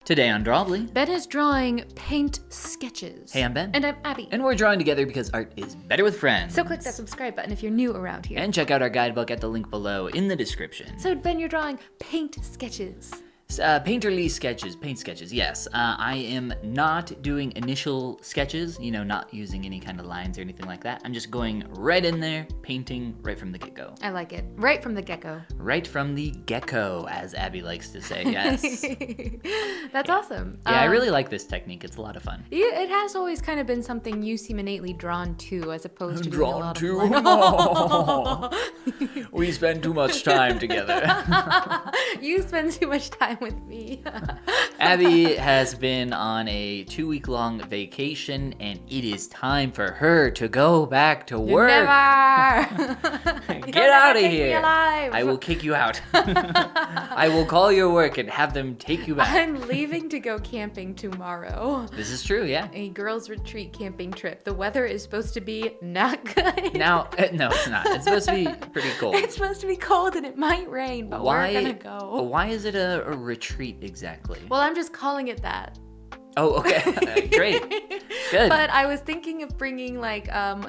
Today on Drawbli, Ben is drawing paint sketches. Hey, I'm Ben. And I'm Abby. And we're drawing together because art is better with friends. So click that subscribe button if you're new around here. And check out our guidebook at the link below in the description. So Ben, you're drawing paint sketches. Painterly sketches, paint sketches, yes. I am not doing initial sketches, not using any kind of lines or anything like that. I'm just going right in there, painting right from the get-go. I like it. Right from the get-go. Right from the gecko, as Abby likes to say, yes. That's awesome. Yeah, I really like this technique. It's a lot of fun. It has always kind of been something you seem innately drawn to, as opposed to doing a lot of We spend too much time together. You spend too much time with me. Abby has been on a 2-week-long vacation, and it is time for her to go back to work. Never! Get out of here! Me alive. I will kick you out. I will call your work and have them take you back. I'm leaving to go camping tomorrow. This is true, yeah. A girls' retreat camping trip. The weather is supposed to be not good. Now, no, it's not. It's supposed to be pretty cold. It's supposed to be cold and it might rain, but we're gonna go. Why is it a retreat exactly? Well, I'm just calling it that. Oh, okay. Great. Good. But I was thinking of bringing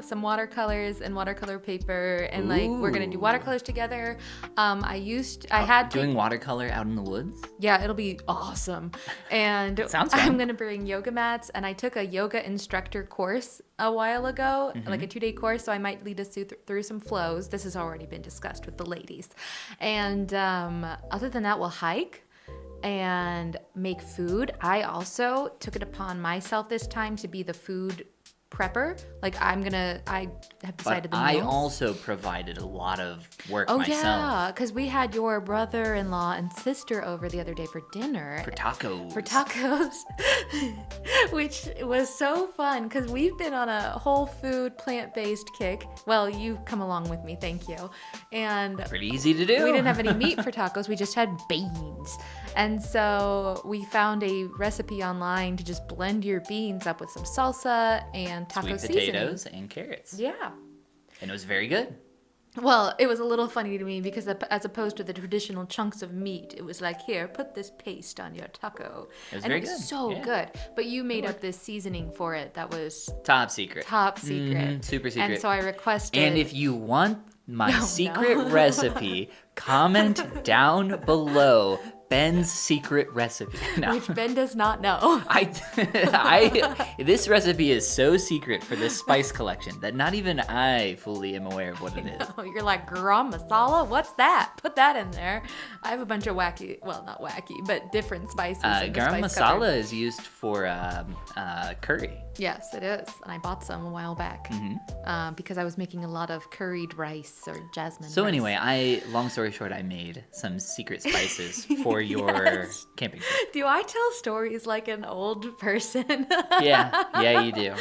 some watercolors and watercolor paper, and we're gonna do watercolors together. Doing watercolor out in the woods? Yeah, it'll be awesome. And Sounds fun. I'm gonna bring yoga mats, and I took a yoga instructor course a while ago, like a 2-day course, so I might lead us through some flows. This has already been discussed with the ladies. And other than that, we'll hike and make food. I also took it upon myself this time to be the food prepper. I have decided but the I meals. also provided a lot of work Oh myself. yeah, because we had your brother-in-law and sister over the other day for dinner. For tacos. Which was so fun because we've been on a whole food, plant-based kick. Well, you've come along with me, thank you. And pretty easy to do. We didn't have any meat for tacos, we just had beans. And so we found a recipe online to just blend your beans up with some salsa and taco sweet seasoning. potatoes and carrots. Yeah. And it was very good. Well, it was a little funny to me because as opposed to the traditional chunks of meat, it was like, here, put this paste on your taco. It was and very it was good. so Yeah. good. But you made up this seasoning for it that was Top secret. super secret. And so I requested. And if you want my secret recipe, comment down below Ben's secret recipe. No. Which Ben does not know. This recipe is so secret for this spice collection that not even I fully am aware of what it is. You're like, garam masala? What's that? Put that in there. I have a bunch of wacky, well, not wacky, but different spices. In the Garam spice masala cupboard. is used for curry. Yes, it is. And I bought some a while back because I was making a lot of curried rice or jasmine So rice. anyway, long story short, I made some secret spices for your camping trip. Do I tell stories like an old person? Yeah, you do.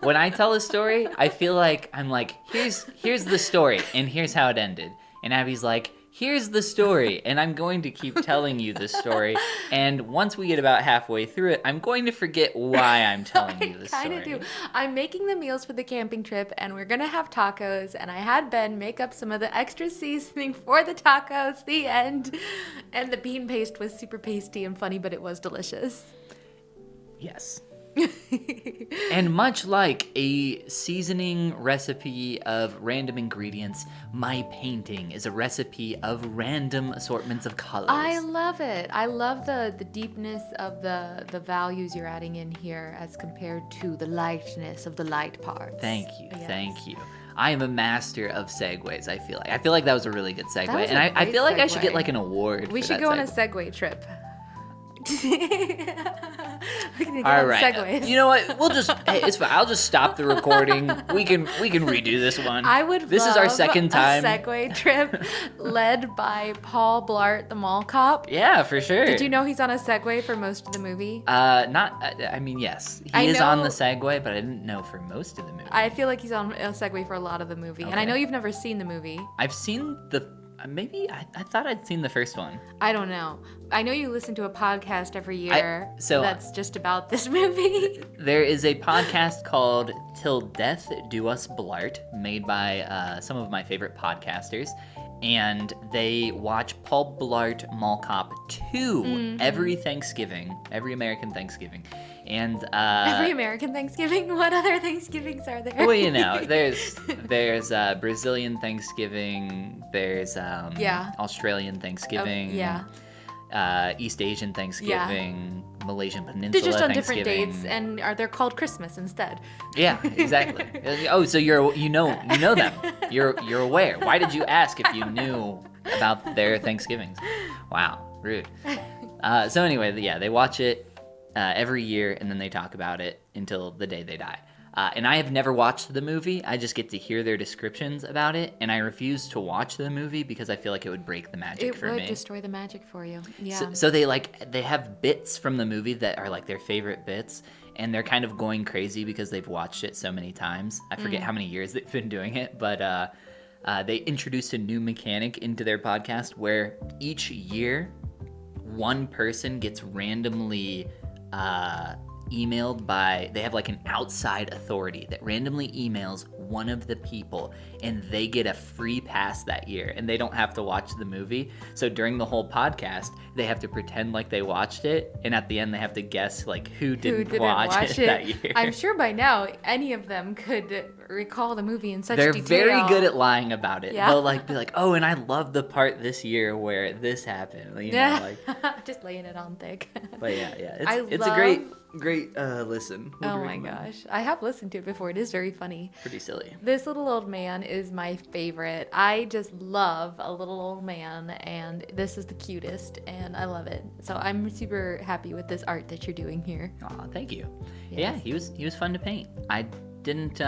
When I tell a story, I feel like I'm like, here's the story, and here's how it ended. And Abby's like, here's the story, and I'm going to keep telling you the story. And once we get about halfway through it, I'm going to forget why I'm telling you the story. I kind of do. I'm making the meals for the camping trip, and we're going to have tacos, and I had Ben make up some of the extra seasoning for the tacos, the end. And the bean paste was super pasty and funny, but it was delicious. Yes. And much like a seasoning recipe of random ingredients, my painting is a recipe of random assortments of colors. I love it. I love the deepness of the values you're adding in here as compared to the lightness of the light parts. Thank you. Yes. Thank you. I am a master of segues, I feel like. I feel like that was a really good segue. was And a I great feel like I should segue. get like an award We for should that go on a segue. segue trip. All right. Segues. You know what? Hey, it's fine. I'll just stop the recording. We can redo this one. I would This is our love second time. a Segway trip led by Paul Blart, the mall cop. Yeah, for sure. Did you know he's on a Segway for most of the movie? Yes. He I is on know- the Segway, but I didn't know for most of the movie. I feel like he's on a Segway for a lot of the movie. And I Okay. know you've never seen the movie. I've seen I thought I'd seen the first one. I don't know. I know you listen to a podcast every year so- that's just about this movie. There is a podcast called Till Death Do Us Blart, made by some of my favorite podcasters. and they watch Paul Blart Mall Cop 2 every Thanksgiving, every American Thanksgiving. And every American Thanksgiving? What other Thanksgivings are there? well, you know, there's Brazilian Thanksgiving, there's Australian Thanksgiving, East Asian Thanksgiving, Malaysian Peninsula They're just on Thanksgiving. different dates, and they're called Christmas instead. Yeah, exactly. Oh, so you know them. You're aware. Why did you ask if you knew about their Thanksgivings? Wow, rude. So anyway, they watch it every year, and then they talk about it until the day they die. And I have never watched the movie. I just get to hear their descriptions about it, and I refuse to watch the movie because I feel like it would break the magic for me. It would destroy the magic for you. Yeah. So they have bits from the movie that are like their favorite bits, and they're kind of going crazy because they've watched it so many times. I forget how many years they've been doing it, but they introduced a new mechanic into their podcast where each year one person gets randomly emailed by, they have like an outside authority that randomly emails one of the people, and they get a free pass that year, and they don't have to watch the movie. So during the whole podcast, they have to pretend like they watched it, and at the end they have to guess like who didn't watch it that year. I'm sure by now any of them could recall the movie in such They're detail. very good at lying about it. Yeah. They'll like be like, oh, and I love the part this year where this happened. You know, like, just laying it on thick. but yeah, it's a great listen. Oh my gosh, I have listened to it before. It is very funny. Pretty silly. This little old man is my favorite. I just love a little old man, and this is the cutest, and I love it. So I'm super happy with this art that you're doing here. Aw, thank you. Yes. Yeah, he was fun to paint. I didn't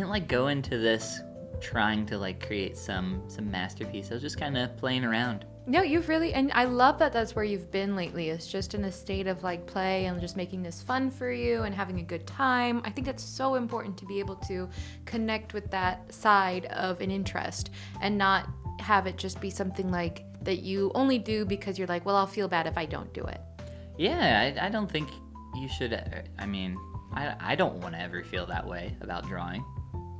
like go into this trying to like create some masterpiece. I was just kind of playing around. No, you've really, and I love that that's where you've been lately. It's just in a state of like play and just making this fun for you and having a good time. I think that's so important to be able to connect with that side of an interest and not have it just be something like that you only do because you're like, well, I'll feel bad if I don't do it. Yeah, I don't think you should. I mean, I don't want to ever feel that way about drawing.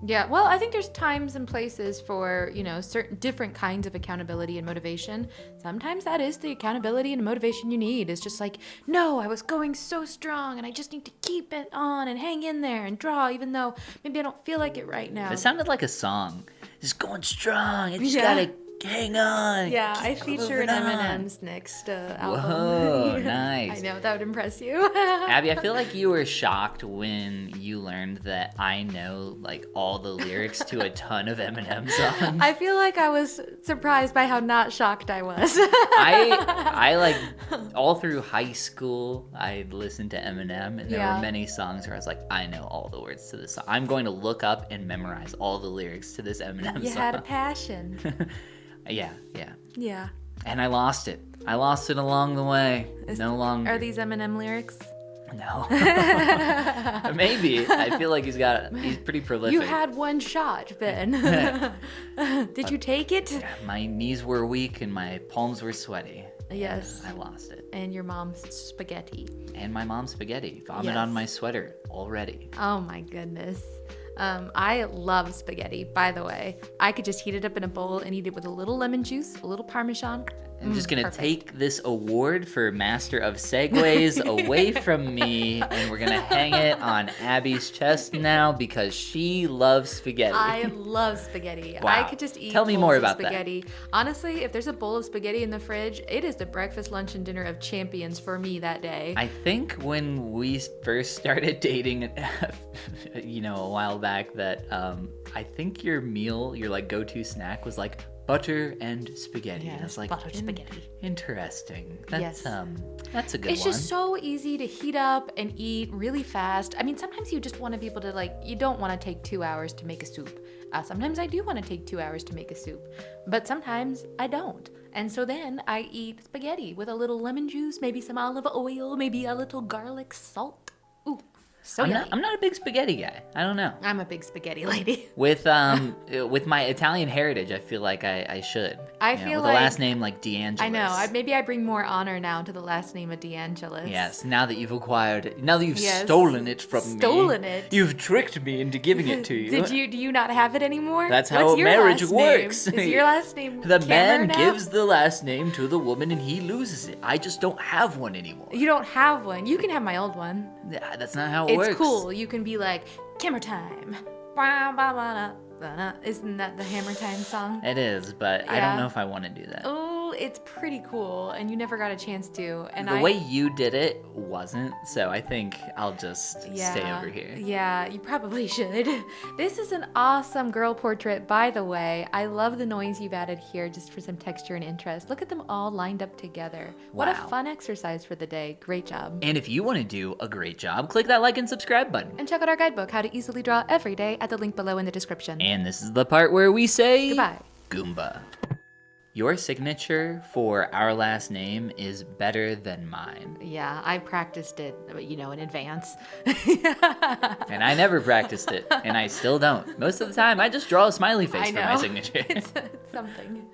Yeah, well, I think there's times and places for, you know, certain different kinds of accountability and motivation. Sometimes that is the accountability and motivation you need. It's just like, no, I was going so strong and I just need to keep it on and hang in there and draw even though maybe I don't feel like it right now. It sounded like a song. Just going strong. It's gotta hang on. Yeah, I feature in Eminem's next album. Whoa, nice. I know, that would impress you. Abby, I feel like you were shocked when you learned that I know like all the lyrics to a ton of Eminem songs. I feel like I was surprised by how not shocked I was. I like all through high school, I listened to Eminem, and there were many songs where I was like, I know all the words to this song. I'm going to look up and memorize all the lyrics to this Eminem song. You had a passion. Yeah. Yeah. And I lost it. I lost it along the way. No longer. Are these Eminem lyrics? No. Maybe. I feel like he's pretty prolific. You had one shot, Ben. Did you take it? Yeah, my knees were weak and my palms were sweaty. Yes. I lost it. And your mom's spaghetti. And my mom's spaghetti. Vomit on my sweater already. Oh my goodness. I love spaghetti, by the way. I could just heat it up in a bowl and eat it with a little lemon juice, a little Parmesan. I'm just going to take this award for Master of Segues away from me, and we're going to hang it on Abby's chest now because she loves spaghetti. I love spaghetti. Wow. I could just eat Tell me more about spaghetti. Honestly, if there's a bowl of spaghetti in the fridge, it is the breakfast, lunch, and dinner of champions for me that day. I think when we first started dating, a while back, that I think your meal, your like go-to snack was like butter and spaghetti. Yes, and I was like, butter spaghetti. Interesting. That's Yes. That's a good It's one. just so easy to heat up and eat really fast. I mean, sometimes you just want to be able to you don't want to take 2 hours to make a soup. Sometimes I do want to take 2 hours to make a soup, but sometimes I don't. And so then I eat spaghetti with a little lemon juice, maybe some olive oil, maybe a little garlic salt. Ooh. So yummy. I'm not a big spaghetti guy. I don't know. I'm a big spaghetti lady. With my Italian heritage, I feel like I should. I feel with like a last name like DeAngelis. I know. Maybe I bring more honor now to the last name of DeAngelis. Yes, now that you've Yes. stolen it from me. Stolen it. You've tricked me into giving it to you. Do you not have it anymore? That's how What's a your marriage last works. Name? Is your last name The Cameron man now? gives the last name to the woman and he loses it. I just don't have one anymore. You don't have one. You can have my old one. Yeah, that's not how it works. It's cool. You can be like, Hammer Time. Isn't that the Hammer Time song? It is, but I Yeah. don't know if I want to do that. Oh, it's pretty cool, and you never got a chance to. And The way you did it wasn't, so I think I'll just stay over here. Yeah, you probably should. This is an awesome girl portrait, by the way. I love the noise you've added here just for some texture and interest. Look at them all lined up together. What a Wow. fun exercise for the day. Great job. And if you want to do a great job, click that like and subscribe button. And check out our guidebook, How to Easily Draw Every Day, at the link below in the description. And this is the part where we say Goodbye. Goomba. Your signature for our last name is better than mine. Yeah, I practiced it, in advance. And I never practiced it, and I still don't. Most of the time, I just draw a smiley face I for my know. signature. It's something.